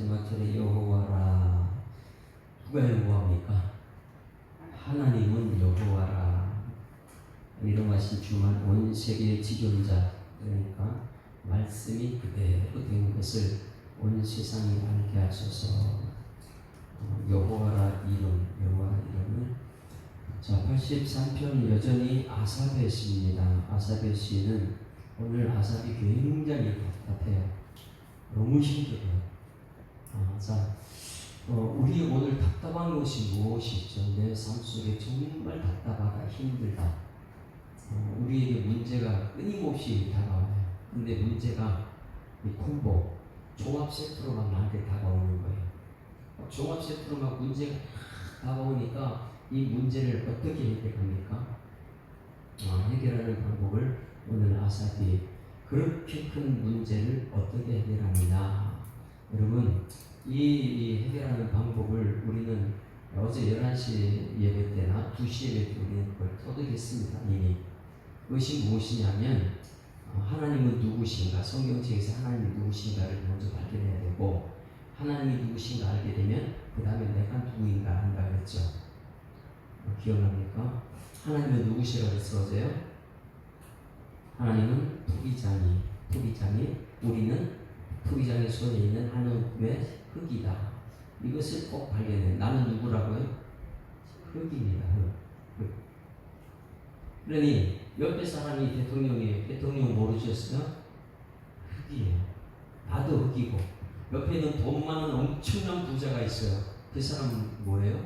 마지막절에 여호와라. 누가 여호와입니까? 하나님은 여호와라. 이름하신 주만 온 세계의 지존자, 그러니까 말씀이 그대로 된 것을 온 세상이 알게 하소서. 여호와라 여호와라 이름을. 자, 83편 여전히 아삽의 시입니다. 아삽의 시는 오늘 아삽이 굉장히 답답해요. 너무 힘들어요. 우리 오늘 답답한 것이 무엇이죠? 내 삶 속에 정말 답답하다, 힘들다. 우리에게 문제가 끊임없이 다가와요. 근데 문제가 이 콤보, 종합 세트로만 나한테 다가오는 거예요. 종합 세트로만 문제가 다가오니까 이 문제를 어떻게 해결합니까? 해결하는 방법을 오늘 아삽이 그렇게 큰 문제를 어떻게 해결하느냐. 여러분, 이 해결하는 방법을 우리는 어제 11시 예배 때나 2시 예배 때 우리는 그걸 터득했습니다. 이미. 그것이 무엇이냐면 하나님은 누구신가, 성경책에서 하나님이 누구신가를 먼저 발견해야 되고, 하나님이 누구신가 알게 되면 그 다음에 내가 누구인가 한다 그랬죠. 기억납니까? 하나님은 누구시라고 했어 어제요? 하나님은 토기장이, 우리는 토기장의 손에 있는 하나님의 흙이다. 이것을 꼭 발견해. 나는 누구라고요? 흙입니다. 흙. 그러니 옆에 사람이 대통령이에요. 대통령 모르셨어요? 흙이에요. 나도 흙이고, 옆에는 돈 많은 엄청난 부자가 있어요. 그 사람은 뭐예요?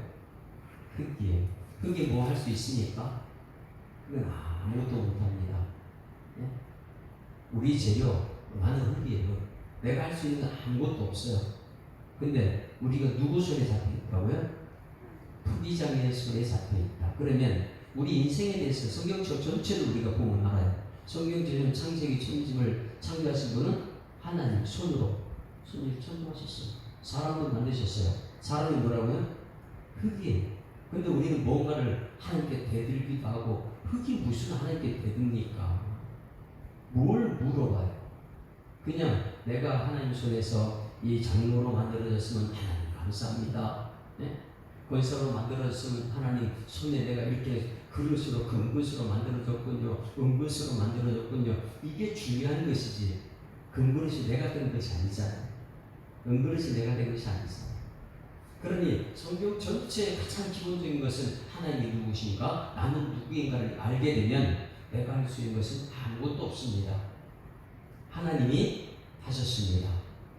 흙이에요. 흙이 뭐 할 수 있습니까? 그건 아무것도 못합니다. 예? 우리 재료 많은 흙이에요. 내가 할 수 있는 아무것도 없어요. 근데 우리가 누구 손에 잡혀 있다고요? 토기장의 손에 잡혀 있다. 그러면 우리 인생에 대해서 성경책 전체를 우리가 보면 알아요. 성경책은 창세기 천지를 창조하신 분은 하나님 손으로 창조하셨어요. 사람도 만드셨어요. 사람이 뭐라고요? 흙이에요. 근데 우리는 뭔가를 하나님께 대들기도 하고, 흙이 무슨 하나님께 대듭니까? 뭘 물어봐요? 그냥 내가 하나님 손에서 이 장로로 만들어졌으면 하나님 감사합니다. 네? 권사로 만들어졌으면 하나님 손에 내가 이렇게 그릇으로 금그릇으로 만들어졌군요. 은그릇으로 만들어졌군요. 이게 중요한 것이지, 금그릇이 내가 된 것이 아니잖아요. 은그릇이 내가 된 것이 아니잖아요. 그러니 성경 전체의 가장 기본적인 것은 하나님이 누구신가, 나는 누구인가를 알게 되면 내가 할 수 있는 것은 아무것도 없습니다. 하나님이 하셨습니다.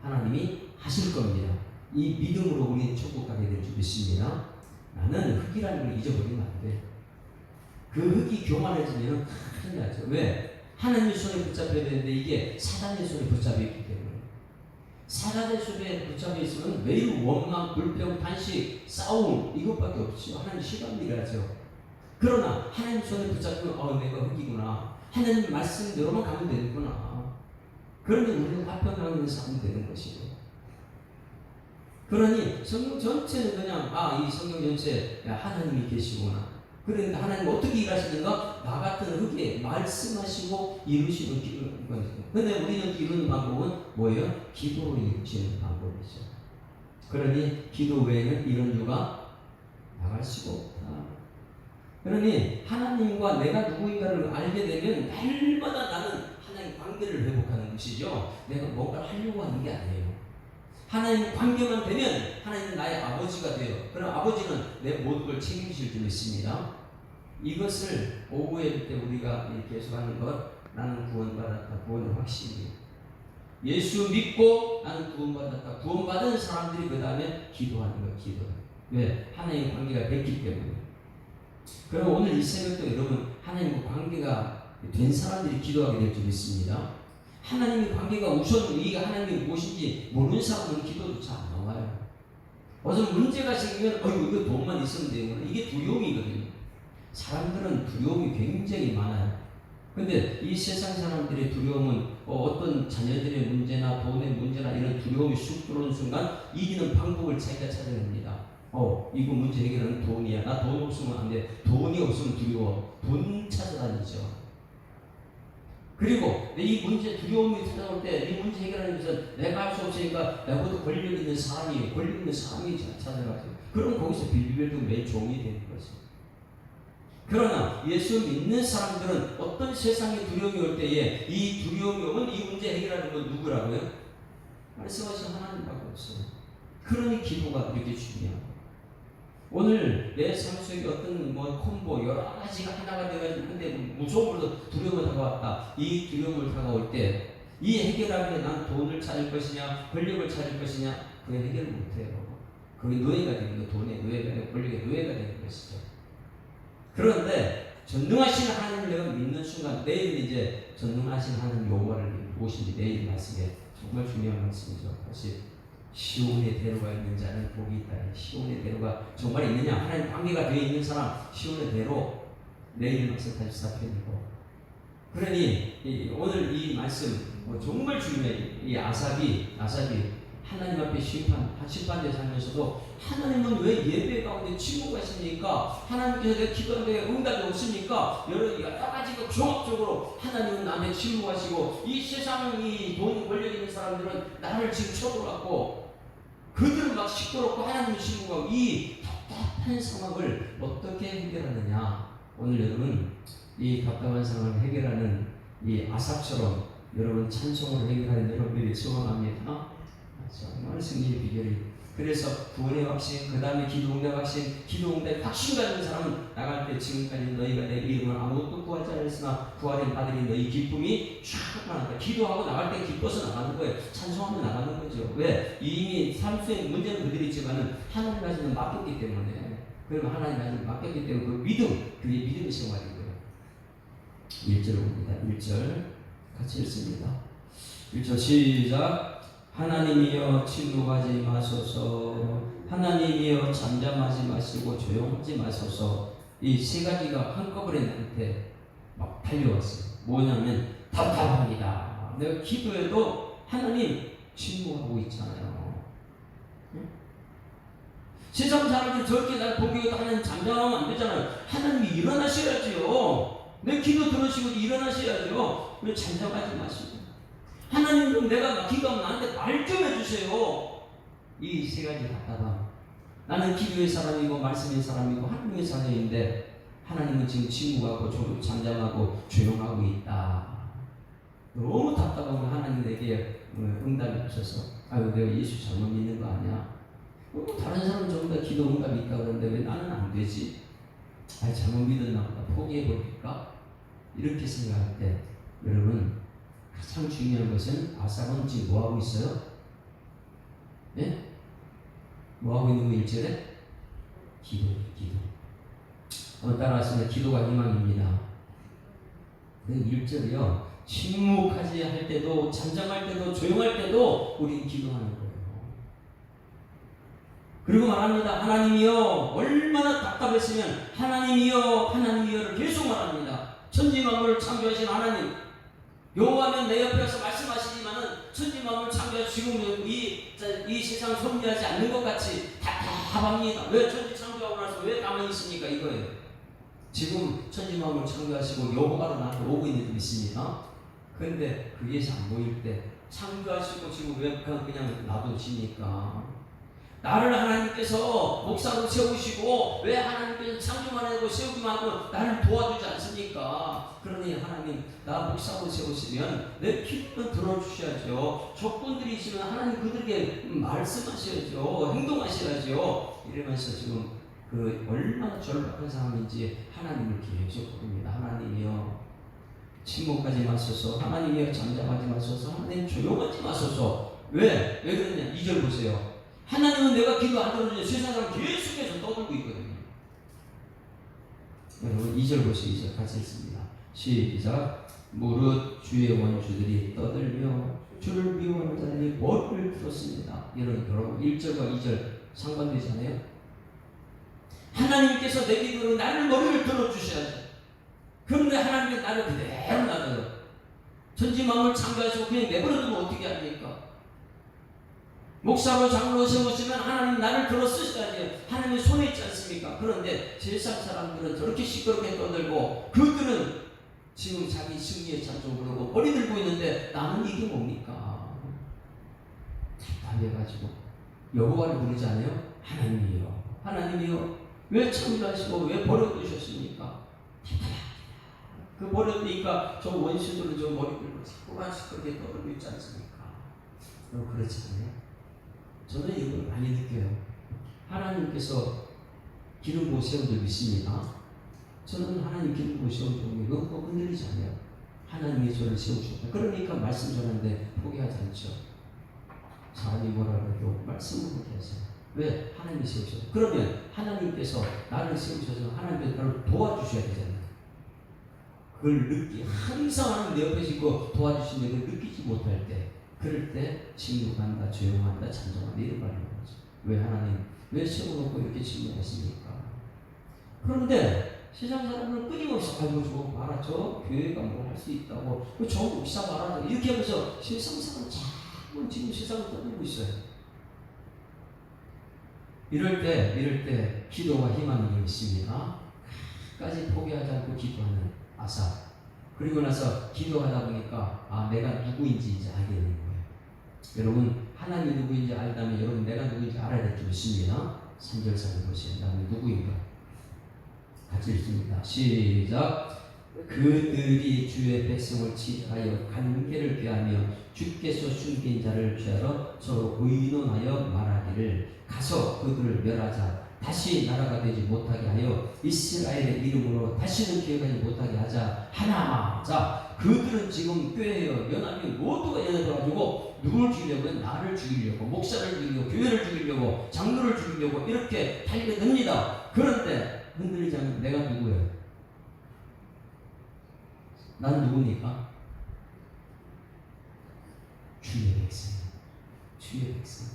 하나님이 하실 겁니다. 이 믿음으로 우리는 천국 가게 될 줄 믿습니다. 나는 흙이라는 걸 잊어버리면 안 돼. 그 흙이 교만해지면 큰일 나죠. 왜? 하나님의 손에 붙잡혀야 되는데 이게 사단의 손에 붙잡혀 있기 때문에. 사단의 손에 붙잡혀 있으면 매일 원망, 불평, 탄식, 싸움 이것밖에 없죠. 하나님 싫어하는 일 하죠. 그러나 하나님 손에 붙잡히면 내가 흙이구나. 하나님 말씀대로만 가면 되는구나. 그러면 우리는 화평하면서 하면 되는 것이죠. 그러니 성경 전체는 그냥 이 성경 전체에 하나님이 계시구나. 그런데 하나님 어떻게 일하시는가? 나 같은 흙에 말씀하시고 이루시는 거죠. 그런데 우리는 이루는 방법은 뭐예요? 기도로 이루시는 방법이죠. 그러니 기도 외에는 이런 유가 나갈 수가 없다. 그러니 하나님과 내가 누구인가를 알게 되면 날마다 나는 하나님 관계를 회복하는 것이죠. 내가 뭔가를 하려고 하는 게 아니에요. 하나님 관계만 되면 하나님은 나의 아버지가 돼요. 그럼 아버지는 내 모든 걸 책임질 줄 믿습니다. 이것을 오후에 때 우리가 계속 하는 것, 나는 구원받았다. 구원의 확신이에요. 예수 믿고 나는 구원받았다. 구원받은 사람들이 그 다음에 기도하는 거예요. 기도. 왜? 하나님 관계가 됐기 때문에. 그럼 오늘 이 새벽도 여러분 하나님과 관계가 된 사람들이 기도하게 될 줄 믿습니다. 하나님의 관계가 우선 이게 하나님이 무엇인지 모르는 사람은 기도조차 안 나와요. 어떤 문제가 생기면 이거 돈만 있으면 되는구나. 이게 두려움이거든요. 사람들은 두려움이 굉장히 많아요. 근데 이 세상 사람들의 두려움은 어떤 자녀들의 문제나 돈의 문제나 이런 두려움이 쑥 들어오는 순간 이기는 방법을 자기가 찾아냅니다. 이거 문제 해결하는 돈이야. 나 돈 없으면 안 돼. 돈이 없으면 두려워. 돈 찾아다니죠. 그리고 이 문제 두려움이 찾아올 때 이 문제 해결하는 것은 내가 할 수 없으니까 나보다 권력 있는 사람이 찾아가지고 그럼 거기서 빌빌빌도 매 종이 되는 거죠. 그러나 예수 믿는 사람들은 어떤 세상의 두려움이 올 때에 이 두려움이 오면 이 문제 해결하는 건 누구라고요? 말씀하신 하나님밖에 없어요. 그러니 기도가 이렇게 중요해요. 오늘 내 삶 속에 어떤 콤보 여러 가지가 하나가 되어가지고 근데 무서움으로 두려움을 다가왔다. 이 두려움을 다가올 때 이 해결하기 위해 난 돈을 찾을 것이냐 권력을 찾을 것이냐 그게 해결을 못해요. 그게 노예가 되는 거, 돈의 노예가 되고 권력의 노예가 되는 것이죠. 그런데 전능하신 하나님을 내가 믿는 순간 내일 이제 전능하신 하나님 여호와를 모시니 내일 말씀에 정말 중요한 말씀이죠. 다시 시온의 대로가 있는 자는 복이 있다. 시온의 대로가 정말 있느냐? 하나님 관계가 되어 있는 사람 시온의 대로 내일 말씀 다시 살펴보고. 그러니 오늘 이 말씀 정말 중요해. 이 아삽이 하나님 앞에 심판대 살면서도 하나님은 왜 예배 가운데 침묵하십니까? 하나님께서 내 기도하는데 응답이 없습니까? 여러 가지가 종합적으로 하나님은 남의 침묵하시고 이 세상 이 돈 권력 있는 사람들은 나를 지금 쳐들어왔고 그들은 막 시끄럽고 하나님은 침묵하고 이 답답한 상황을 어떻게 해결하느냐? 오늘 여러분 이 답답한 상황을 해결하는 이 아삽처럼 여러분 찬송으로 해결하는 여러분들이 소망합니다. 정말 승리의 비결이. 그래서 구원의 확신, 그 다음에 기도응답 확신, 기도응답 확신 가진 사람은 나갈 때 지금까지 너희가 내 이름을 아무것도 구하지 않았으나 구하는 바들이 너희 기쁨이 충만하다. 기도하고 나갈 때 기뻐서 나가는 거예요. 찬송하며 나가는 거죠. 왜? 이미 삶 속에 문제는 그들이 있지만은 하나님 가지는 맡겼기 때문에. 그러면 하나님 가지는 맡겼기 때문에 그 믿음, 그게 믿음의 생활인 거예요. 1절 봅니다. 1절 같이 읽습니다. 1절 시작. 하나님이여 침묵하지 마소서. 하나님이여 잠잠하지 마시고 조용하지 마소서. 이 세 가지가 한꺼번에 나한테 막 달려왔어요. 뭐냐면 답답합니다. 내가 기도해도 하나님 침묵하고 있잖아요. 응? 세상 사람들이 저렇게 날 보기에도 하나님 잠잠하면 안 되잖아요. 하나님이 일어나셔야지요. 내 기도 들으시고 일어나셔야죠. 왜 잠잠하지 마시고. 하나님 좀 내가 기도하면 나한테 말 좀 해주세요. 이 세 가지 답답함. 나는 기도의 사람이고 말씀의 사람이고 하나님의 사람인데 하나님은 지금 침묵하고 잠잠하고 조용하고 있다. 너무 답답하고 하나님 내게 응답이 없어서 아유 내가 예수 잘못 믿는 거 아니야? 다른 사람은 전부 다 기도 응답이 있다 그러는데 왜 나는 안 되지? 아 잘못 믿었나 보다. 포기해버릴까? 이렇게 생각할 때 여러분 가장 중요한 것은 아삽은 지금 뭐하고 있어요? 네? 뭐하고 있는 거 1절에? 기도. 한번 따라하시면 기도가 희망입니다. 1절이요. 침묵하지 할 때도 잠잠할 때도 조용할 때도 우리는 기도하는 거예요. 그리고 말합니다. 하나님이여 얼마나 답답했으면 하나님이여를 계속 말합니다. 천지만물을 창조하신 하나님 여호와는 내 옆에 와서 말씀하시지만은 천지만물을 창조하시고 이 세상 섭리하지 않는 것 같이 답답합니다. 왜 천지 창조하고 나서 왜 가만히 있습니까? 이거예요. 지금 천지만물을 창조하시고 여호와로 나한테 오고 있는 줄 믿습니다. 그런데 그게 안 보일 때 창조하시고 지금 왜 그냥 놔두십니까? 나를 하나님께서 목사로 세우시고 왜 하나님께서 창조만 하고 세우기만 하고 나를 도와주지 않습니까? 그러니 하나님 나 목사로 세우시면 내 기도는 들어주셔야죠. 조건들이 있으면 하나님 그들에게 말씀하셔야죠. 행동하셔야죠. 이러면서 지금 그 얼마나 절박한 상황인지 하나님을 계속 부릅니다. 하나님이여 침묵하지 마소서. 하나님이여 잠잠하지 마소서. 하나님 조용하지 마소서. 왜 그러냐? 2절 보세요. 하나님은 내가 기도 안 들어주냐 세상 사람 계속해서 떠들고 있거든요. 여러분 2절 보시죠. 2절 같이 읽습니다. 시작. 무릇 주의 원주들이 떠들며 주를 미워하는 자들이 머리를 풀었습니다. 여러분 1절과 2절 상관되잖아요. 하나님께서 내 기도로 나를 머리를 들어주셔야죠. 그런데 하나님께서 나를 그대로 놔둬요. 천지만물 창조하시고 그냥 내버려두면 어떻게 합니까? 목사로 장로로 세우시면 하나님 나를 들어 쓰셔야지. 하나님의 손에 있지 않습니까? 그런데 세상 사람들은 저렇게 시끄럽게 떠들고 그들은 지금 자기 승리에 찬송 그러고 머리 들고 있는데 나는 이게 뭡니까? 답답해가지고 여호와를 부르지 않아요? 하나님이요, 하나님이요, 왜 창조하시고 왜 버려두셨습니까? 그 버려두니까 저 원수들은 저 머리 들고 자꾸만 시끄럽게 떠들고 있지 않습니까? 그렇지 않아요? 저는 이걸 많이 느껴요. 하나님께서 기름 부어 세운 줄 믿습니다. 저는 하나님 기름 부어 세운 줄 믿고 흔들리지 않아요. 하나님이 저를 세우셨다. 그러니까 말씀 전하는데 포기하지 않죠. 사람이 뭐라 그래도 말씀을 포기하세요. 왜? 하나님이 세우셨다. 그러면 하나님께서 나를 세우셔서 하나님께서 나를 도와주셔야 되잖아요. 그걸 항상 하나님 내 옆에 있고 도와주시는 걸 느끼지 못할 때, 그럴 때 침묵한다, 조용한다, 찬송한다 이런 말을 하는 거죠. 왜 하나님, 왜 세워놓고 이렇게 침묵하십니까? 그런데 세상 사람들은 끊임없이 알고 주고 말하죠. 교회가 뭘 할 수 있다고, 저 목사 말하죠. 이렇게 하면서 세상 사람 자꾸 지금 세상을 떠들고 있어요. 이럴 때 기도와 희망이 있습니다. 끝까지 포기하지 않고 기도하는 아사. 그리고 나서 기도하다 보니까 내가 누구인지 이제 알게 되는 거예요. 여러분 하나님이 누구인지 알다면 여러분 내가 누구인지 알아야 될 줄 믿습니다. 3절 4절 보시면 나는 누구인가? 같이 읽습니다. 시작. 그들이 주의 백성을 치하여 관계를 괴하며 주께서 숨긴 자를 취하러 서로 의논하여 말하기를 가서 그들을 멸하자. 다시 나라가 되지 못하게 하여 이스라엘의 이름으로 다시는 기억하지 못하게 하자 하나. 자, 그들은 지금 꾀해요. 연합이 모두가 연합해가지고 누굴 죽이려고 해? 나를 죽이려고, 목사를 죽이려고, 교회를 죽이려고, 장로를 죽이려고 이렇게 달려듭니다. 그런데 흔들리지 않으면 내가 누구예요? 난 누구니까? 주의 백성. 주의 백성.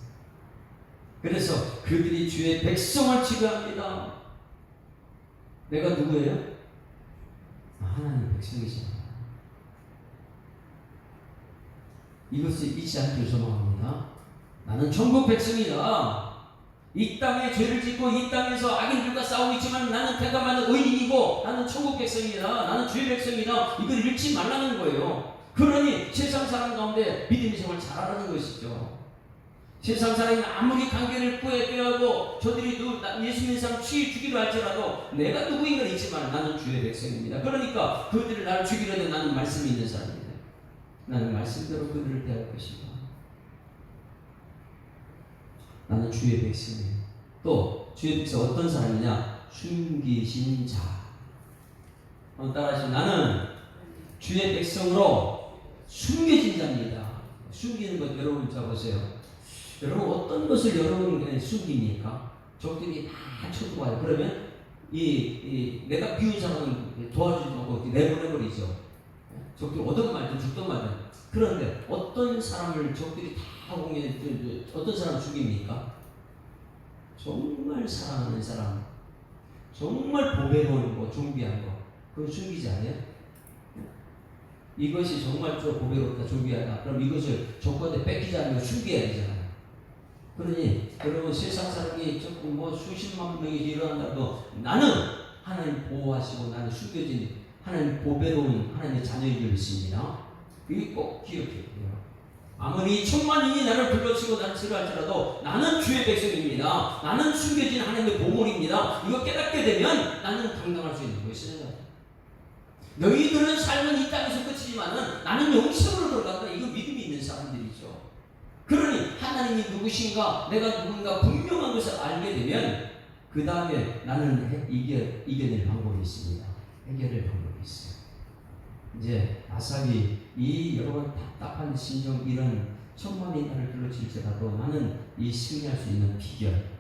그래서 그들이 주의 백성을 지배합니다. 내가 누구예요? 하나님 백성이잖아. 이것을 잊지 않기를 소망합니다. 나는 천국 백성이다. 이 땅에 죄를 짓고 이 땅에서 악인들과 싸우고 있지만 나는 대감하는 의인이고 나는 천국 백성이다. 나는 주의 백성이다. 이걸 잃지 말라는 거예요. 그러니 세상 사람 가운데 믿음의 생활을 잘하라는 것이죠. 세상 사람이 아무리 관계를 꾸려하고 저들이 예수 믿는 사람 죽이려 할지라도 내가 누구인 건 있지만 나는 주의 백성입니다. 그러니까 그들을 나를 죽이려는 나는 말씀이 있는 사람입니다. 나는 말씀대로 그들을 대할 것이다. 나는 주의 백성이에요. 또 주의 백성 어떤 사람이냐? 숨기신 자. 따라하시면 나는 주의 백성으로 숨겨진 자입니다. 숨기는 것 여러분 잡으세요. 여러분 어떤 것을 여러분 숨깁니까? 적들이 다 쳐들어와요. 그러면 내가 비운 사람은 도와주지 않고 내보내버리죠. 적들이 오든 말든 죽든 말든. 그런데 어떤 사람을 적들이 다 공격해 어떤 사람을 죽입니까? 정말 사랑하는 사람, 정말 보배로운 거, 준비한 거, 그걸 숨기지 않아요? 이것이 정말 저 보배롭다, 준비하다. 그럼 이것을 적한테 뺏기지 않으면 숨겨야 되잖아요. 그러니 여러분 세상 사람이 조금 수십만 명이 일어난다도 나는 하나님 보호하시고 나는 숨겨진 하나님 보배로운 하나님의 자녀인 줄 믿습니다. 이거 꼭 기억해야 돼요. 아무리 천만인이 나를 불러치고 나를 싫어할지라도 나는 주의 백성입니다. 나는 숨겨진 하나님의 보물입니다. 이거 깨닫게 되면 나는 당당할 수 있는 것이에요. 너희들은 삶은 이 땅에서 끝이지만은 나는 영생으로 들어간다. 이거 믿음이 있는 사람들이죠. 그러니 하나님이 누구신가, 내가 누군가 분명한 것을 알게 되면 그 다음에 나는 이겨낼 방법이 있습니다. 해결할 방법이 있어요. 이제 아삽이 이 여러분 답답한 심정 이런 천만이 나를 불러칠지라도 나는 이 승리할 수 있는 비결.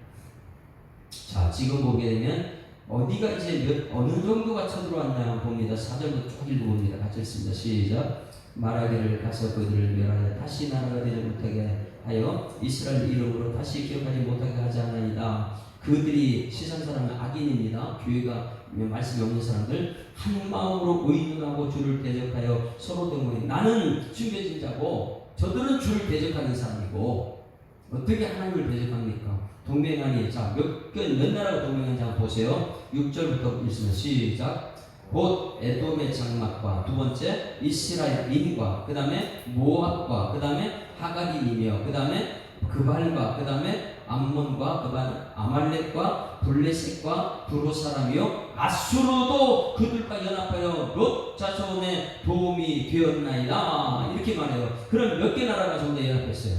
자, 지금 보게 되면 어디가 이제 어느 정도가 쳐들어왔나 봅니다. 4절부터 쭉 읽어봅니다. 같이 읽습니다. 시작. 말하기를 가서 그들을 멸하여 다시 나라가 되지 못하게 하여 이스라엘 이름으로 다시 기억하지 못하게 하지 않으리다. 그들이 세상 사람은 악인입니다. 교회가 말씀이 없는 사람들 한 마음으로 의논하고 주를 대적하여 서로 동맹해. 나는 숨겨진 자고 저들은 주를 대적하는 사람이고 어떻게 하나님을 대적합니까? 동맹하니 자 몇 나라가 동맹한지 한번 보세요. 6절부터 읽으면 시작. 곧 에돔의 장막과 두 번째 이스라엘인과 그 다음에 모압과 그 다음에 하가림이며 그 다음에 그발과 그 다음에 암몬과 그 다음에 아말렉과 블레셋과 두로 사람이요 아수르도 그들과 연합하여 롯 자손의 도움이 되었나이다. 이렇게 말해요. 그럼 몇 개 나라가 전부 다 연합했어요?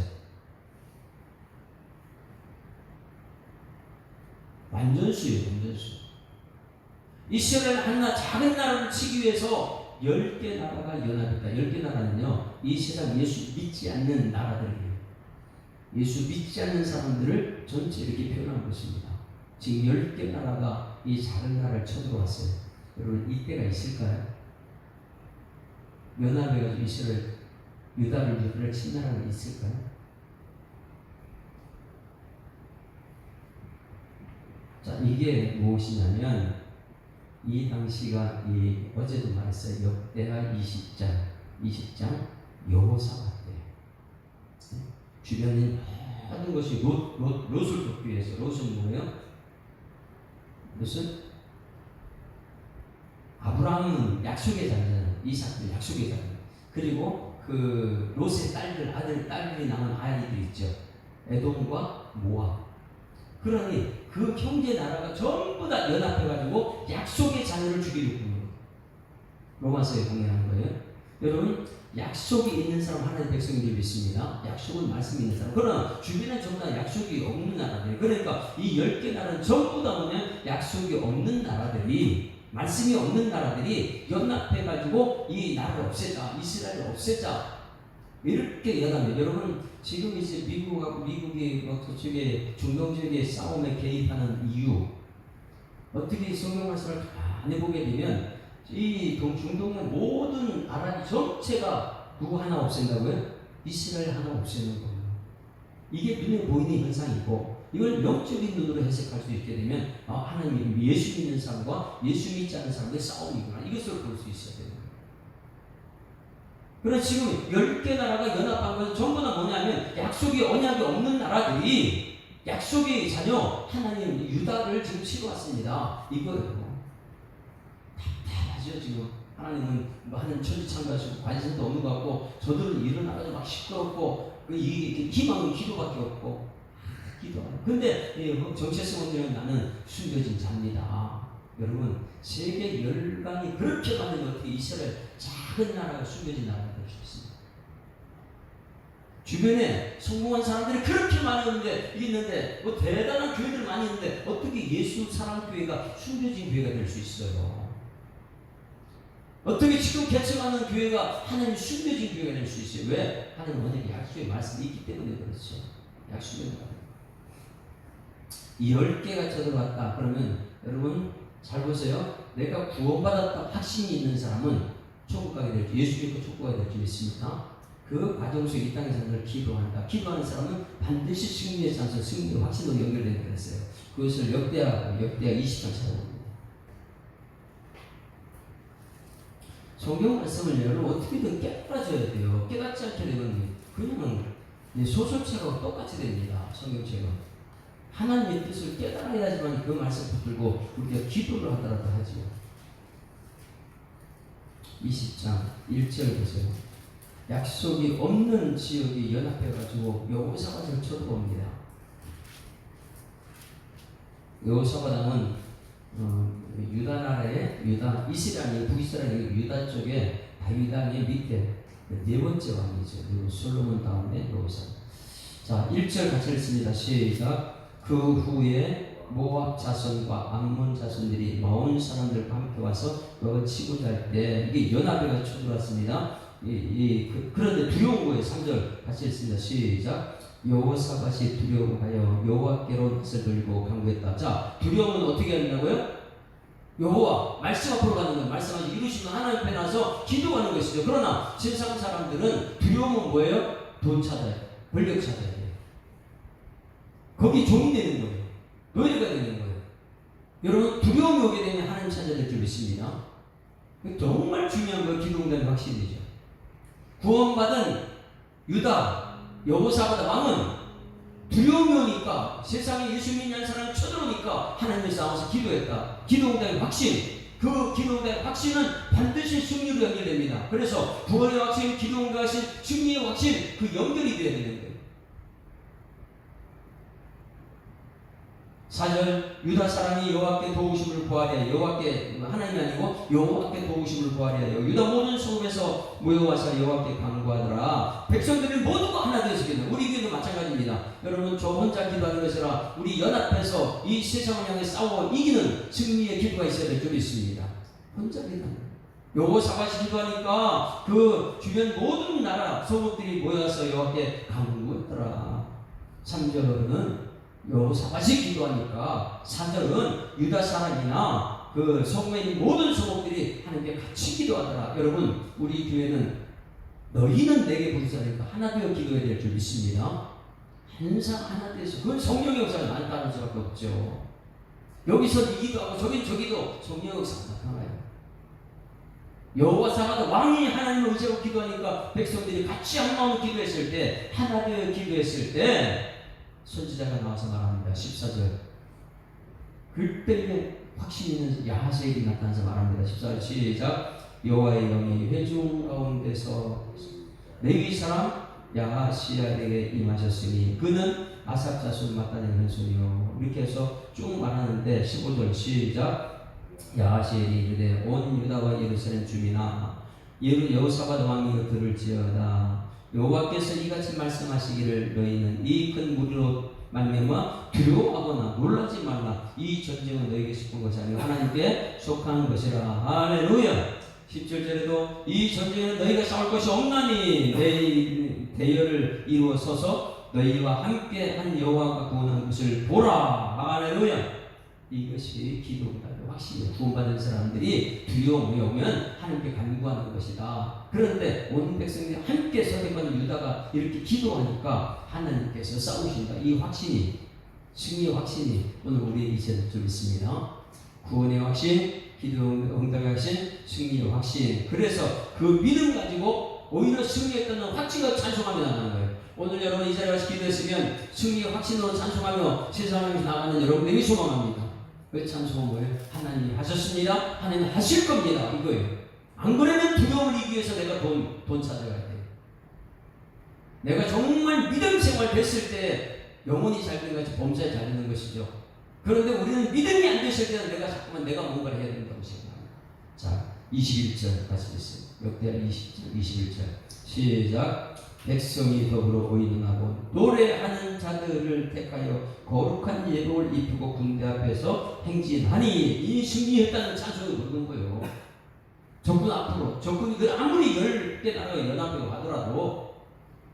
완전수예요. 완전수. 이스라엘 하나 작은 나라를 치기 위해서 10개 나라가 연합했다. 10개 나라는요, 이 세상 예수 믿지 않는 나라들이에요. 예수 믿지 않는 사람들을 전체 이렇게 표현한 것입니다. 지금 10개 나라가 이 작은 나라를 쳐들어왔어요. 여러분, 이때가 있을까요? 연합해가지고 이스라엘, 유다를 친 나라가 있을까요? 자, 이게 무엇이냐면, 이 당시가 어제도 말했어요. 역대하 20장 여호사밧 때 주변에 모든 것이 롯을 돕기 위해서. 롯은 뭐예요? 롯은 아브라함은 약속의 자녀잖아요. 이삭도 약속의 자녀. 그리고 그 롯의 딸들이 낳은 아이들이 있죠. 에돔과 모압. 그러니 그 형제 나라가 전부 다 연합해가지고 약속의 자녀를 죽이려고 로마서에 공연한 거예요. 여러분, 약속이 있는 사람 하나님의 백성들이 믿습니다. 약속은 말씀이 있는 사람. 그러나 주변에 전부 다 약속이 없는 나라들. 그러니까 이 10개 나라는 전부 다 보면 약속이 없는 나라들이, 말씀이 없는 나라들이 연합해가지고 이 나라를 없애자, 이스라엘을 없애자, 이렇게 연합해요. 여러분, 지금 이제 미국이 저쪽에 중동 지역의 싸움에 개입하는 이유, 어떻게 성경 말씀을 많이 보게 되면 이 중동의 모든 아랍 전체가 누구 하나 없앤다고요? 이스라엘 하나 없애는 거예요. 이게 눈에 보이는 현상이고, 이걸 영적인 눈으로 해석할 수 있게 되면 하나님이 예수 믿는 사람과 예수 믿지 않는 사람의 싸움이구나, 이것을 볼 수 있어야 돼요. 그래서 지금 10개 나라가 연합한 것은 전부 다 뭐냐면 약속이 언약이 없는 나라들이 약속의 자녀 하나님 유다를 지금 치러 왔습니다. 이거예요. 답답하죠. 지금 하나님은 하나님 천지창조하시고 관심도 없는 것 같고, 저들은 일어나가지고 막 시끄럽고 이게 희망은 기도밖에 없고 기도하고. 근데 정체성원들은 나는 숨겨진 자입니다. 여러분, 세계 열강이 그렇게 많은데 어떻게 이스라엘 작은 나라가 숨겨진 나라가 될 수 있습니다. 주변에 성공한 사람들이 그렇게 많이 있는데 뭐 대단한 교회들 많이 있는데 어떻게 예수 사랑교회가 숨겨진 교회가 될 수 있어요? 어떻게 지금 개척하는 교회가 하나님 숨겨진 교회가 될 수 있어요? 왜? 하나님 원래 약속의 말씀이 있기 때문에 그렇죠. 약속의 말씀. 이 10개가 쳐들어왔다. 그러면 여러분 잘 보세요. 내가 구원받았다 확신이 있는 사람은 천국 가게 될지, 예수 믿고 천국 가게 될지 믿습니다. 그 과정 속에 이 땅의 사람들 기도한다. 기도하는 사람은 반드시 승리의 찬스, 승리의 확신으로 연결되는 그랬어요. 그것을 역대하 20장 찾아봅니다. 성경 말씀을 여러분 어떻게든 깨달아줘야 돼요. 깨닫지 않게 되면 그냥 소설책하고 똑같이 됩니다. 성경책은. 하나님의 뜻을 깨달아야지만 그 말씀 붙들고 우리가 기도를 하더라도 하지요. 20장 1절 보세요. 약속이 없는 지역이 연합해가지고 여호사밧을 쳐들어옵니다. 여호사밧은 유다 나라의 이스라엘, 북이스라엘 유다 쪽에 다윗 왕의 밑에 네 번째 왕이죠. 솔로몬 다음에 여호사밧. 자, 1절 같이 읽습니다. 시작. 그 후에 모압 자손과 암몬 자손들이 마온 사람들과 함께 와서 너가 치고자 할 때 이게 연합회가 쳐들어왔습니다. 그런데 두려운 거예요. 3절 같이 읽습니다. 시작. 여호사밧이 두려워하여 여호와께로 낯을 들고 간구했다. 자, 두려움은 어떻게 한다고요? 여호와 말씀 앞으로 가는 거예요. 말씀하시 이루시는 하나님 앞에 나서 기도하는 것이죠. 그러나 세상 사람들은 두려움은 뭐예요? 돈 찾아야 돼. 권력 찾아야 돼. 거기 종이 되는 거예요. 노예가 되는 거예요. 여러분, 두려움이 오게 되면 하나님 찾아야 될 줄 믿습니다. 정말 중요한 거 기도응답이 확실히죠. 구원받은 유다 여호사밧 왕은 두려움이 오니까, 세상에 예수 믿는 사람이 쳐들어오니까 하나님의 싸움에서 기도했다. 기도응답이 확신. 그 기도의 확신은 반드시 승리로 연결됩니다. 그래서 구원의 확신, 기도의 확신, 승리의 확신, 그 연결이 되어야 되는 거예요. 4절 유다 사람이 여호와께 도우심을 구하려, 여호와께 하나님이 아니고 여호와께 도우심을 구하려 유다 모든 성읍에서 모여와서 여호와께 간구하더라. 백성들이 모두가 하나 되었습니다. 우리 교회도 마찬가지입니다. 여러분, 저 혼자 기도하는 것이라 우리 연합해서 이 세상을 향해 싸워 이기는 승리의 기도가 있어야 될 줄 믿습니다. 혼자 기도하는 여호사밧이 기도하니까 그 주변 모든 나라 성읍들이 모여서 여호와께 간구했더라. 3절은 여호사밧이 기도하니까, 4절은 유다 사람이나 그 성읍에 있는 모든 성읍들이 하나님께 같이 기도하더라. 여러분, 우리 교회는 너희는 내게 부르자니까 하나 되어 기도해야 될 줄 믿습니다. 항상 하나 되어서, 그건 성령의 역사가 나타나는 수밖에 없죠. 여기서 이기도 하고 저긴 저기도 성령의 역사가 나타나요. 여호사밧 왕이 하나님을 의지하고 기도하니까 백성들이 같이 한 마음으로 기도했을 때, 하나 되어 기도했을 때 선지자가 나와서 말합니다. 14절. 그때에 확신 있는 야하세엘이 나타나서 말합니다. 14절 시작. 여호와의 영이 회중 가운데서 레위 사람 야하시엘에게 임하셨으니 그는 아삽 자손 마따네 현손이요. 이렇게 해서 쭉 말하는데 15절 시작. 야하시엘이 이르되 온 유다와 예루살렘 주민아 여호사밧 왕이 이거 들을지어다. 여호와께서 이같이 말씀하시기를 너희는 이 큰 무리로 말미암아 두려워하거나 놀라지 말라. 이 전쟁은 너희에게 속한 것이 아니라 하나님께 속한 것이라. 할렐루야. 17절에도 이 전쟁은 너희가 싸울 것이 없나니 내 대열을 이루어 서서 너희와 함께 한 여호와가 구원한 것을 보라. 할렐루야. 이것이 기도입니다. 확실히 구원받은 사람들이 두려움이 오면 하나님께 간구하는 것이다. 그런데 온 백성들이 함께 선택받은 유다가 이렇게 기도하니까 하나님께서 싸우신다. 이 확신이, 승리의 확신이 오늘 우리에게 있어야 좀 있습니다. 구원의 확신, 기도 응답의 확신, 승리의 확신. 그래서 그 믿음 가지고 오히려 승리했다는 확신과 찬송하며 나가는 거예요. 오늘 여러분 이 자리에 와서 기도했으면 승리의 확신으로 찬송하며 세상에 나가는 여러분들이 소망합니다. 왜 찬송은 뭐예요? 하나님이 하셨습니다. 하나님 하실 겁니다. 이거예요. 안 그러면 두려움을 이기기 위해서 내가 돈 찾아가야 돼요. 내가 정말 믿음 생활 됐을 때 영혼이 잘 되는 것이 범사에 잘 되는 것이죠. 그런데 우리는 믿음이 안 됐을 때는 내가 자꾸만 내가 뭔가를 해야 된다고 생각합니다. 자, 21절 같이 있어요. 역대하 21절 시작. 백성이 더불어 의논하고 노래하는 자들을 택하여 거룩한 예복을 입히고 군대 앞에서 행진하니 이 승리했다는 찬송을 부르는 거예요. 적군 앞으로, 적군이 아무리 10개 나라가 연합해 하더라도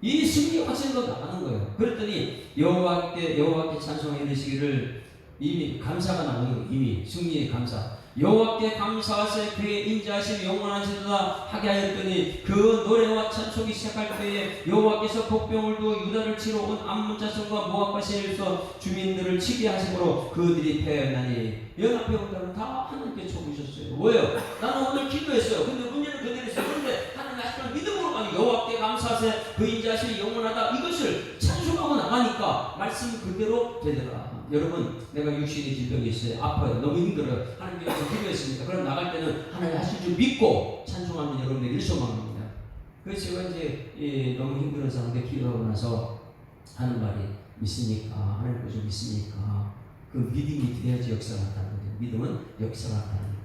이 승리 확신으로 나가는 거예요. 그랬더니 여호와께 찬송하여 이르시기를, 이미 감사가 나오는 거예요. 이미 승리의 감사. 여호와께 감사하세 그의 인자하심 영원하시도다 하게 하였더니 그 노래와 찬송이 시작할 때에 여호와께서 복병을 두어 유다를 치러 온 암몬 자손과 모압과 세일서 주민들을 치게 하심으로 그들이 패하나니 연합해 온 자는 다 하나님께 쳐부셨어요. 왜요? 나는 오늘 기도했어요. 근데 문제는 그대로 있어요. 그런데 하나님 하시는 믿음으로 가니 여호와께 감사하세 그 인자하심이 영원하다, 이것을 찬송하고 나가니까 말씀 그대로 되더라. 여러분, 내가 육신의 질병이 있어요. 아파요. 너무 힘들어요. 하나님께서 기도했습니다. 그럼 나갈 때는 하나님 하실 줄 믿고 찬송하면 여러분에게 소망합니다. 그래서 제가 이제 너무 힘들은 사람들 기도하고 나서 하는 말이, 믿습니까? 하나님 좀 믿습니까? 그 믿음이 돼야지 역사가 나타나거든요. 믿음은 역사가 나타나니까.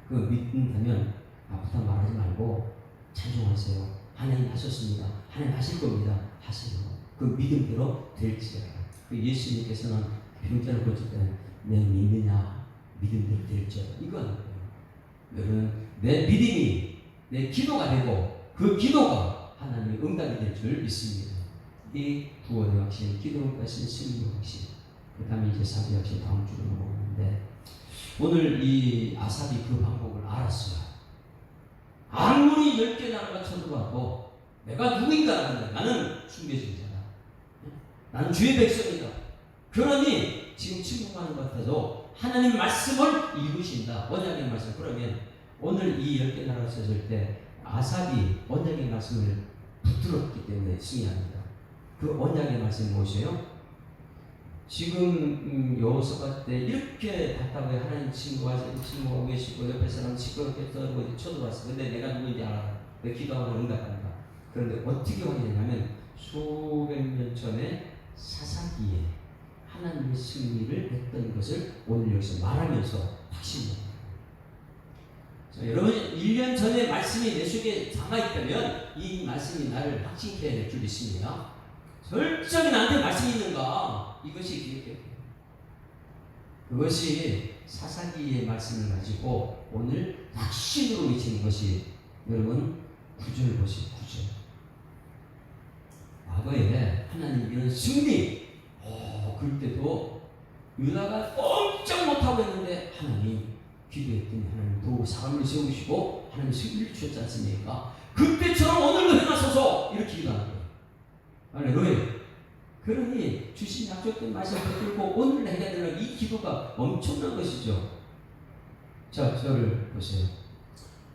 그 믿는다면 아프다 말하지 말고 찬송하세요. 하나님 하셨습니다. 하나님 하실 겁니다. 하세요. 그 믿음대로 될지어다. 그 예수님께서는 병자를 고칠 때는 내 믿느냐, 믿음대로 될지어다. 이거 하는 거예요. 여러분, 내 믿음이 내 기도가 되고 그 기도가 하나님의 응답이 될 줄 믿습니다. 이 구원의 확신, 기도의 확신, 승리의 확신. 그 다음에 이제 사기의 확신 다음 주로 넘어오는데, 오늘 이 아삽이 그 방법을 알았어요. 아무리 10개 나라가 쳐들어와도 내가 누구인가 하는데 나는 숨겨진 자다. 나는 주의 백성이다. 그러니 지금 침묵하는 것 같아도 하나님 말씀을 이루신다. 언약의 말씀. 그러면 오늘 이 10개 나라가 썼을 때 아삽이 언약의 말씀을 붙들었기 때문에 승리합니다. 그 언약의 말씀이 무엇이에요? 지금 여호사밧 때 이렇게 답답해 하나님 친구하고 계시고 옆에 사람 시끄럽게 떠들고 쳐들어왔어. 근데 내가 누구인지 알아. 내 기도하고 응답한다. 그런데 어떻게 확인했냐면 수백 년 전에 사사기에 하나님의 승리를 했던 것을 오늘 여기서 말하면서 확신합니다. 여러분 1년 전에 말씀이 내 속에 담아있다면 이 말씀이 나를 확신케 될 줄 믿습니다. 철저히 나한테 말씀이 있는가 이것이 기억해야 돼요. 그것이 사사기의 말씀을 가지고 오늘 확신으로 미치는 것이 여러분 9절 보세요. 9절 과거에 하나님 이런 승리 그때도 유다가 꼼짝 못하고 있는데 하나님 기도했더니 하나님 또 사람을 세우시고 하나님 승리를 주셨지 않습니까? 그때처럼 오늘도 행하소서 이렇게 기도하는 거예요. 할렐루야. 그러니 주신 약속된 말씀을 붙들고 오늘 해야 되는 이 기도가 엄청난 것이죠. 자, 저를 보세요.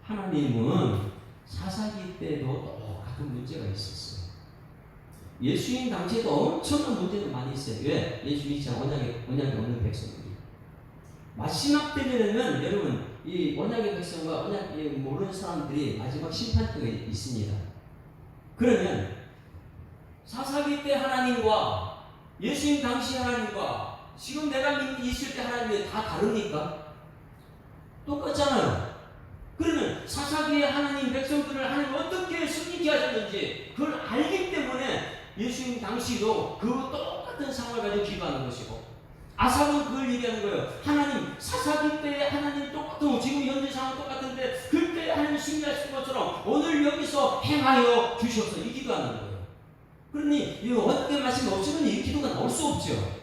하나님은 사사기 때도 똑같은 문제가 있었어요. 예수님 당시에도 엄청난 문제도 많이 있어요. 왜? 예수님이 언약에 없는 백성들이. 마지막 때 되면 여러분 이 언약의 백성과 언약이 모르는 사람들이 마지막 심판 때가 있습니다. 그러면 사사기 때 하나님과 예수님 당시 하나님과 지금 내가 있을 때 하나님이 다 다릅니까? 똑같잖아요. 그러면 사사기에 하나님 백성들을 하나님 어떻게 승리케 하셨는지 그걸 알기 때문에 예수님 당시도 그 똑같은 상황을 가지고 기도하는 것이고 아삽은 그걸 얘기하는 거예요. 하나님 사사기 때에 하나님 똑같은 지금 현재 상황 똑같은데 그때 하나님 승리하신 것처럼 오늘 여기서 행하여 주셔서 이 기도하는 거예요. 그러니 이 어떻게 말씀이 없으면 이 기도가 나올 수 없죠.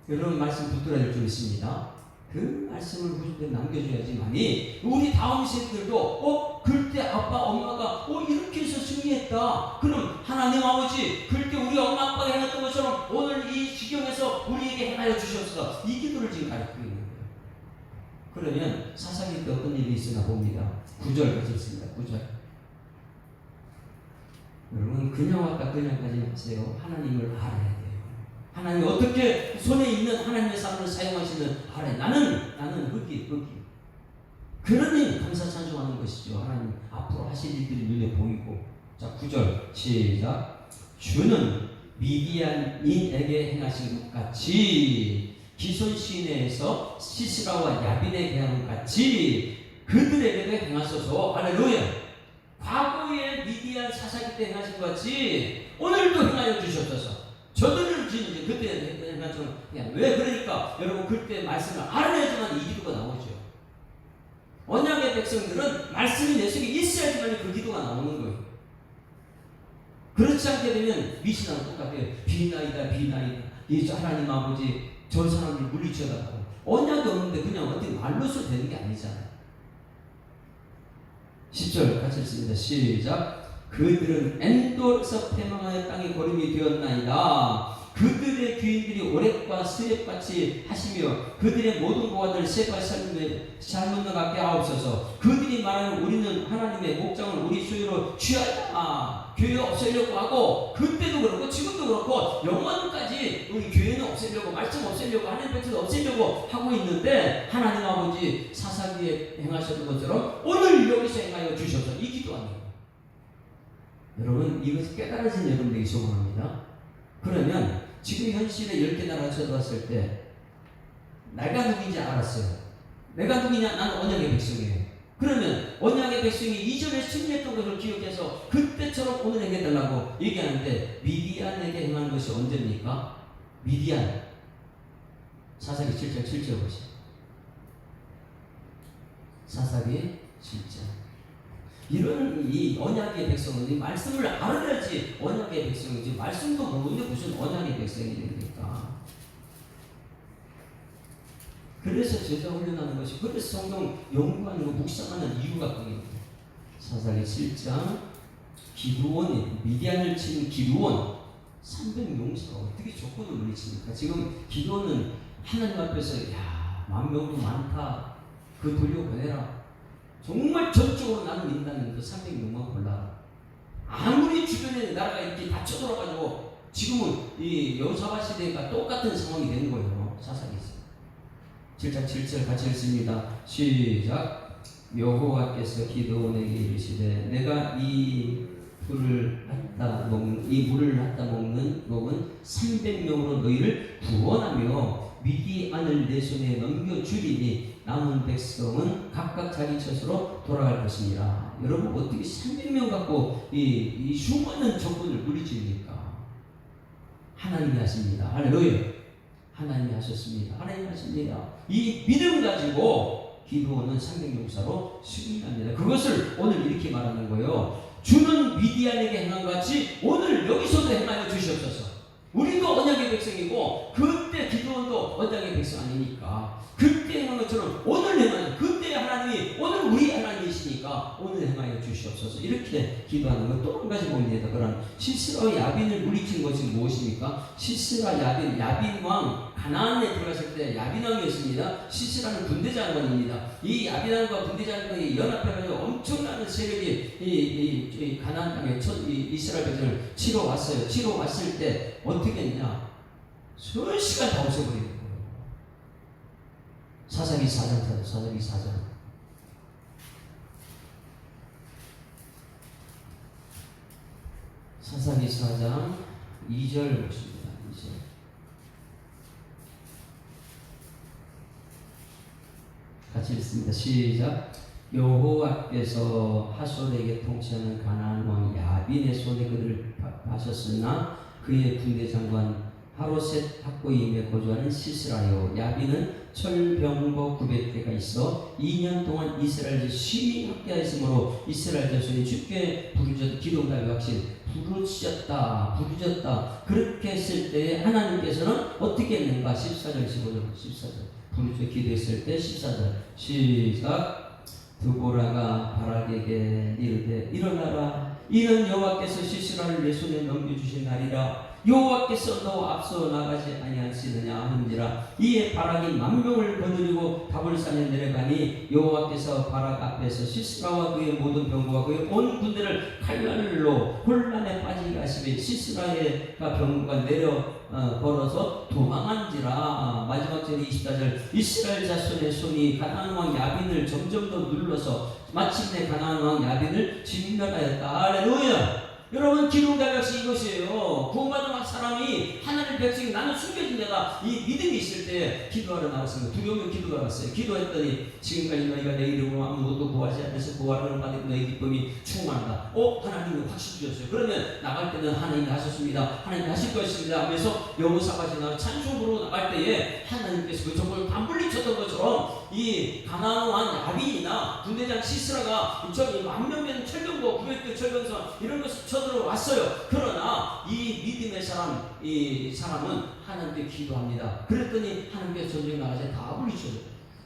여러분 말씀 붙들어야 될 줄 있습니다. 그 말씀을 우리한테 남겨줘야지만이 우리 다음 세대들도 그때 아빠 엄마가 이렇게 해서 승리했다. 그럼 하나님 아버지 그때 우리 엄마 아빠가 행했던 것처럼 오늘 이 지경에서 우리에게 행하여 주셨어. 이 기도를 지금 가르치고 있는 거예요. 그러면 사사기 때 어떤 일이 있으나 봅니다. 9절 같이 있습니다. 9절. 여러분 그냥 왔다 그냥까지 하세요. 하나님을 알아야 돼요. 하나님이 어떻게 손에 있는 하나님의 사람을 사용하시는 알아야. 나는 흙이. 그러니 감사 찬송하는 것이죠. 하나님 앞으로 하실 일들이 눈에 보이고. 자 9절 시작. 주는 미디안인에게 행하신 것 같이 기손 시내에서 시스라와 야빈에게 행한 것 같이 그들에게도 행하소서. 할렐루야. 과거에 미디안 사사기 때 행하신 것 같이 오늘도 행하여 주셨소서. 저들을 지금 그때 행한 것처럼 왜 그러니까 여러분 그때 말씀을 알아야지만 이 기도가 나오죠. 언약의 백성들은 말씀이 내 속에 있어야지만 그 기도가 나오는 거예요. 그렇지 않게 되면 미신하고 똑같아요. 비나이다. 이 하나님 아버지 저 사람을 물리쳐달라고. 언약이 없는데 그냥 어떻게 말로서 되는 게 아니잖아요. 10절 같이 읽습니다. 시작. 그들은 엔돌에서 패망하여 땅의 거름이 되었나이다. 그들의 귀인들이 오랩과 스랩같이 하시며 그들의 모든 고관들 세발 삶은 것 같게 하옵소서. 그들이 말하는 우리는 하나님의 목장을 우리 소유로 취하자. 교회 없애려고 하고 그때도 그렇고 지금도 그렇고 영원까지 우리 교회는 없애려고 말씀 없애려고 하나님 백성도 없애려고 하고 있는데 하나님 아버지 사사기에 행하셨던 것처럼 오늘 여기서 행하여 주셔서 이 기도합니다. 여러분 이것을 깨달아진 여러분들에게 소망합니다. 그러면 지금 현실에 10개 나라 쳐들어왔을 때 내가 누구인지 알았어요. 내가 누구냐? 나는 언약의 백성이에요. 그러면 언약의 백성이 이전에 승리했던 것을 기억해서 그때처럼 오늘 행해달라고 얘기하는데 미디안에게 행한 것이 언제입니까? 미디안 사사기 7장 7절 보시죠. 사사기 7장. 이런 이 언약의 백성은 이 말씀을 알아야지 언약의 백성이지 말씀도 모르는데 무슨 언약의 백성이 됩니까? 그래서 제자 훈련하는 것이 그래서 성경 연구하는 거 묵상하는 이유가 그겁니다. 사사기 7장 기드온이 미디안을 친 기드온 300용사가 어떻게 적군을 물리칩니까? 지금 기드온은 하나님 앞에서 10,000명도 많다. 그 돌려보내라. 정말 전적으로 나는 믿는다는 그 300명만 골라. 아무리 주변에 나라가 이렇게 다 쳐들어가지고 지금은 이 여호사밧 시대가 똑같은 상황이 되는 거예요. 사사기에서 7장 7절 같이 읽습니다. 시작. 여호와께서 기드온에게 이르시되 내가 이 물을 갖다 먹는 법은 300명으로 너희를 구원하며 미디안을 내 손에 넘겨주리니 남은 백성은 각각 자기 처소로 돌아갈 것이니라. 여러분 어떻게 300명 갖고 이 수많은 적군을 물리칩니까? 하나님이 하십니다. 할렐루야. 하나님이 하셨습니다. 하나님이 하십니다. 이 믿음 가지고 기드온은 300용사로 승리합니다. 그것을 오늘 이렇게 말하는 거예요. 주는 미디안에게 행한 같이 오늘 여기서도 행하여 주시옵소서. 우리도 언약의 백성이고 그때 기드온도 언약의 백성 아니니까 그때 행한 것처럼 오늘 행하여, 그때 하나님이 오늘 우리 하나님이시니까 오늘 행하여 주시옵소서. 이렇게 기도하는 것. 또 한 가지 봅니다. 그런 시스라와 야빈을 물리친 것이 무엇입니까? 시스라 야빈 왕, 가나안에 들어갔을 때 야빈 왕이었습니다. 시스라는 군대장관입니다. 이 야빈 왕과 군대장관이 연합해가지고 엄청난 세력이 이 가나안 땅에 이스라엘 백성을 치러 왔어요. 치러 왔을 때 어떻게 했냐? 순식간 다 없애버리는 거예요. 사사기 4장. 사사기 4장 2절 보십니다. 2절. 같이 읽습니다. 시작. 여호와께서 하솔에게 통치하는 가나안 왕 야빈의 손에 그들을 파셨으나 그의 군대 장관 하로셋 학고임에 거주하는 시스라요. 야빈은 철병거 900개가 있어 2년 동안 이스라엘을 심히 학대하였으므로 이스라엘 자손이 주께 부르짖어 기도응답이 확신 부르짖었다. 그렇게 했을 때에 하나님께서는 어떻게 했는가? 14절 15절 부르짖어 기도했을 때 14절 시작. 드보라가 바락에게 이르되 일어나라. 이는 여호와께서 시스라를 내 손에 넘겨주신 날이라. 여호와께서 너 앞서 나가지 아니하시느냐 한지라. 이에 바락이 만명을 거느리고 다볼산에 내려가니 여호와께서 바락 앞에서 시스라와 그의 모든 병거와 그의 온 군대를 칼날로 혼란에 빠지게 하시며 시스라가 병거가 내려 걸어서 도망한지라. 마지막 절이 24절. 이스라엘 자손의 손이 가나안 왕 야빈을 점점 더 눌러서 마침내 가나안 왕 야빈을 진멸하였다. 할렐루야. 여러분 기도응답이 역시 이것이에요. 구원받은 사람이 하나님의 백성이 나는 숨겨진 자다. 이 믿음이 있을 때 기도하러 나왔습니다. 두려우면 기도가 왔어요. 기도했더니 지금까지 너희가 내 이름으로 아무것도 구하지 않아서 구하라는 받은 너희 기쁨이 충만하다. 하나님이 확신 주셨어요. 그러면 나갈 때는 하나님이 하셨습니다. 하나님이 하실 것입니다 하면서 여호사밧이 나와 찬송으로 나갈 때에 하나님께서 그 적군을 다 물리쳤던 것처럼 이 가나안 왕 야빈이나 군대장 시스라가 저기 만명된 철병거 900개 철병선 이런 것을 쳐들어왔어요. 그러나 이 믿음의 이 사람은 하나님께 기도합니다. 그랬더니 하나님께서 전쟁 나가서 다 물리쳐요.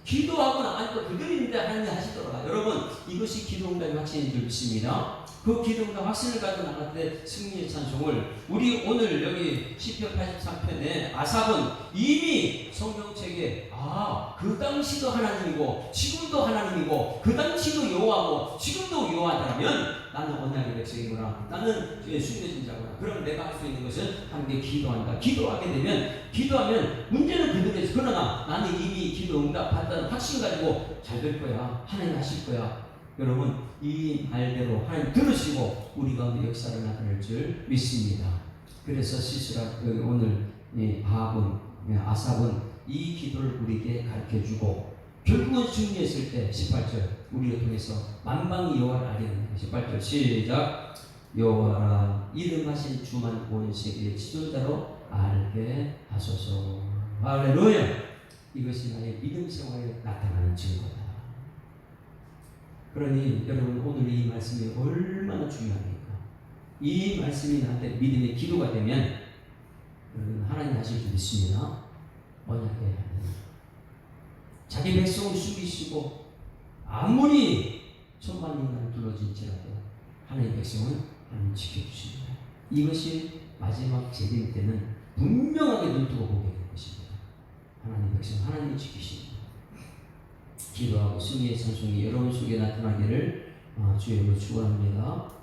기도하고 나가니까 그들인데 하나님이 하시더라. 여러분 이것이 기도응답의 확신인 줄 믿습니다. 그 기도응답 확신을 가지고 나갈 때 승리의 찬송을 우리 오늘 여기 시편 83편에 아삽은 이미 성경책에 그 당시도 하나님이고 지금도 하나님이고 그 당시도 여호와고 지금도 여호와라면 나는 언약의 백성이구나. 나는 숨겨진 자구나. 그럼 내가 할 수 있는 것은 하나님께 기도한다. 기도하면 문제는 그들에서 그러나 나는 이미 기도응답 받다는 확신 가지고 잘 될 거야. 하나님 하실 거야. 여러분 이 말대로 하나님 들으시고 우리 가운데 역사를 나타낼 줄 믿습니다. 그래서 시스라 여기 오늘 아삽은 이 기도를 우리에게 가르쳐주고 결국은 승리했을 때 18절 우리를 통해서 만방이 여호와를 알게 됩니다. 18절 시작. 여호와라 이름하신 주만 온 세계의 지존자로 알게 하소서. 할렐루야. 이것이 나의 믿음 생활에 나타나는 증거다. 그러니 여러분 오늘 이 말씀이 얼마나 중요합니까? 이 말씀이 나한테 믿음의 기도가 되면 여러분 하나님 하실 줄 믿습니다. 언약해야 합니다. 자기 백성을 숨기시고 아무리 천만 인간을 둘러진지라도 하나님의 백성은 하나님 지켜주십니다. 이것이 마지막 재림 때는 분명하게 눈뜨고 보게 될 것입니다. 하나님의 백성 하나님이 지키십니다. 기도하고 승리의 찬송이 여러분 속에 나타나기를 주의 이름으로 축원합니다.